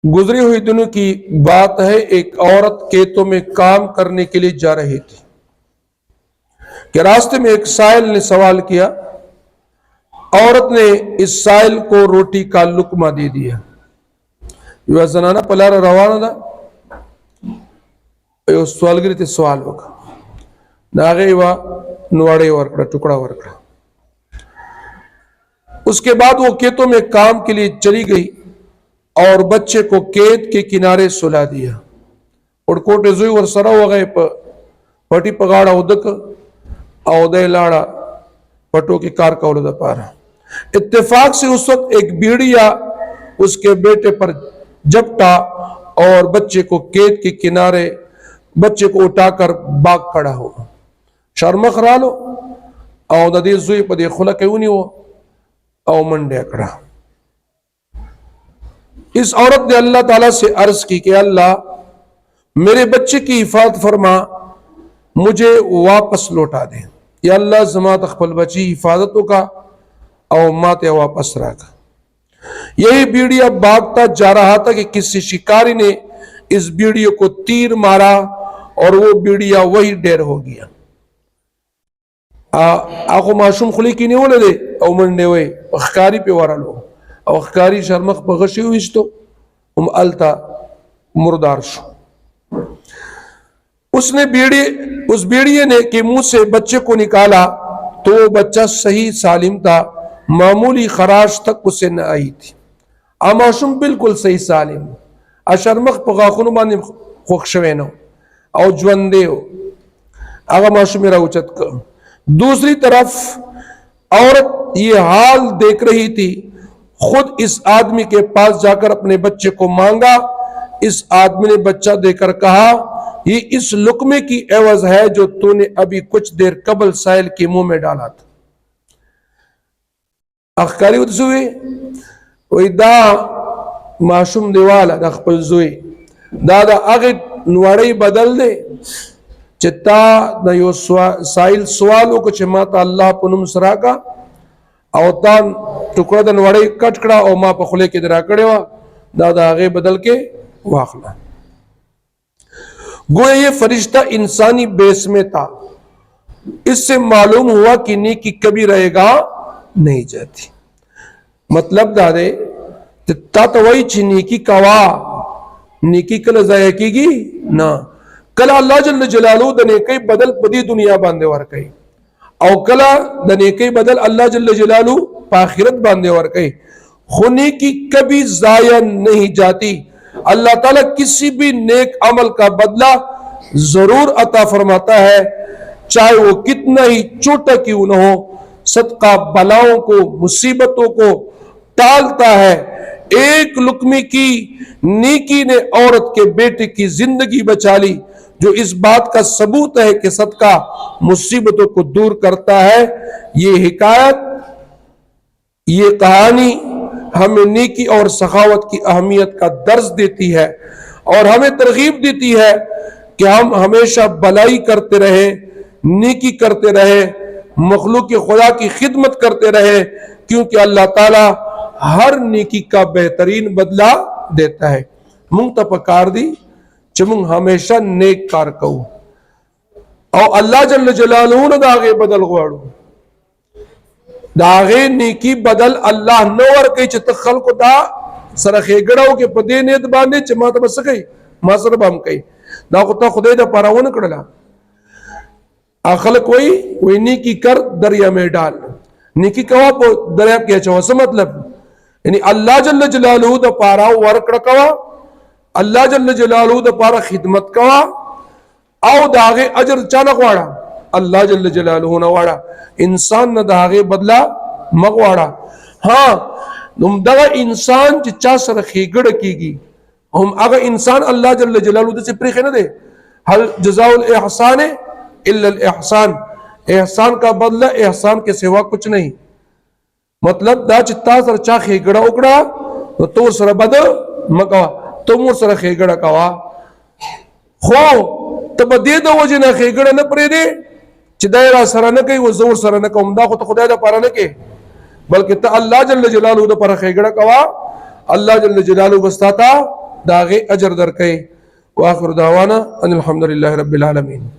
گزری ہوئی دنوں کی بات ہے، ایک عورت کھیتوں میں کام کرنے کے لیے جا رہی تھی کہ راستے میں ایک سائل نے سوال کیا۔ عورت نے اس سائل کو روٹی کا لقمہ دے دیا۔ یہ زنانہ پلار روانہ دا یہ سوالگری تے سوال وکا ناغے وا نواڑے ورکڑا ٹکڑا ورکڑا۔ اس کے بعد وہ کھیتوں میں کام کے لیے چلی گئی اور بچے کو کھیت کے کنارے سلا دیا اور کوٹے زوی ور سرا ہو گئے پٹی پگاڑا ادک او دے لاڑا پٹو کی کار کا اولدا پارا۔ اتفاق سے اس وقت ایک بیڑیا اس کے بیٹے پر جپٹا اور بچے کو کھیت کے کنارے بچے کو اٹھا کر باغ کھڑا ہو۔ شرمخ رالو او دا دے زوی پا دے خلا کیونی ہو او منڈے اکڑا۔ اس عورت نے اللہ تعالیٰ سے عرض کی کہ اللہ میرے بچے کی حفاظت فرما، مجھے واپس لوٹا دے۔ یا اللہ زما تخپل بچی حفاظتوں کا او ماتے واپس رکھ۔ یہی بیڑیا بھاگتا جا رہا تھا کہ کسی شکاری نے اس بیڑیوں کو تیر مارا اور وہ بیڑیا وہی ڈیر ہو گیا۔ آخو معشوم خلی کی نہیں ہو لے او منڈے ہوئے اخکاری پہ وارا لو او اخکاری شرمخ بغشی ہوئیس تو التا مردار شو۔ اس بیڑیے نے کہ منہ سے بچے کو نکالا تو وہ بچہ صحیح سالم تھا، معمولی خراش تک اسے نہ آئی تھی۔ معشوم بالکل صحیح سالم اشرمخ پغاخونو باندې خوخشوینو او جوندے ہو آغا معشوم میرا اچت کا۔ دوسری طرف عورت یہ حال دیکھ رہی تھی، خود اس آدمی کے پاس جا کر اپنے بچے کو مانگا۔ اس آدمی نے بچہ دے کر کہا یہ اس لقمے کی عوض ہے جو تو نے ابھی کچھ دیر قبل سائل کے منہ میں ڈالا تھا۔ اخکاری اتسوئے وی دا معشوم دیوالا دا خپل زوی دا اغت نوڑی بدل دے چتا دا یو سائل سوالو کو چماتا اللہ پنم سراکا او تان ٹکڑا دا نوڑی کٹ کڑا او ما پا خلے کے درا کڑے وا دا آغے بدل کے واخلا۔ گویا یہ فرشتہ انسانی بیس میں تھا، اس سے معلوم ہوا کہ نیکی کبھی رہے گا نہیں جاتی۔ مطلب دا دے تا توئی چھ نیکی کوا نیکی کل ضائع کی گی نا، کلا اللہ جل جلالو دا نیکی بدل پدی دنیا باندے ورکئی او کلا دا نیکی بدل اللہ جل جلالو پا آخرت باندے ورکئی۔ خو نیکی کبھی ضائع نہیں جاتی، اللہ تعالیٰ کسی بھی نیک عمل کا بدلہ ضرور عطا فرماتا ہے، چاہے وہ کتنا ہی چھوٹا کیوں نہ ہو۔ صدقہ بلاؤں کو مصیبتوں کو ٹالتا ہے۔ ایک لقمے کی نیکی نے عورت کے بیٹے کی زندگی بچا لی، جو اس بات کا ثبوت ہے کہ صدقہ مصیبتوں کو دور کرتا ہے۔ یہ حکایت، یہ کہانی ہمیں نیکی اور سخاوت کی اہمیت کا درس دیتی ہے اور ہمیں ترغیب دیتی ہے کہ ہم ہمیشہ بلائی کرتے رہیں، نیکی کرتے رہیں، مخلوق خدا کی خدمت کرتے رہیں، کیونکہ اللہ تعالیٰ ہر نیکی کا بہترین بدلہ دیتا ہے۔ منگ تا پکار دی چمنگ ہمیشہ نیک کار کہو او اللہ جل جلالہ نے داغے بدل غوارو، داغے نیکی بدل اللہ نور کئی چھتا خلق دا سرخے گڑاو کے پدے نیت باندے چما تا بس کئی ما سر بام کئی دا خطا خدای دا پاراون کڑلا خلق وہی نیکی کر دریا میں ڈال، نیکی کوا پو دریا کیا چاہو سا مطلب یعنی اللہ جل جلالہ دا پارا ورکڑ کوا، اللہ جل جلالہ دا پارا خدمت کوا او داغے اجر چانک وارا اللہ جل جلالہ نوارا، انسان نہ داغے بدلا مغوارا۔ ہاں نم دا انسان چا سر خیگڑ کی گی ہم اگر انسان اللہ جل جلالہ دا سے پریخے نہ دے حل جزاء الاحسان الا الاحسان، احسان کا بدلہ احسان کے سوا کچھ نہیں۔ مطلب دا چتا سر چا خیگڑا اکڑا تو سر بد مکوا تو مور سر خیگڑا کوا خو تب دے دو وجہ نہ خیگڑا نہ پرے دے چی دائرہ سرہ نہ کئی وہ زور سرہ نہ کوا دا خود خدای دا پارا نہ کے بلکہ تا اللہ جل جلالہ دا پارا خیگڑا کوا، اللہ جل جلالہ بستاتا داغه اجر درکې. واخر دعوانا ان الحمد لله رب العالمین.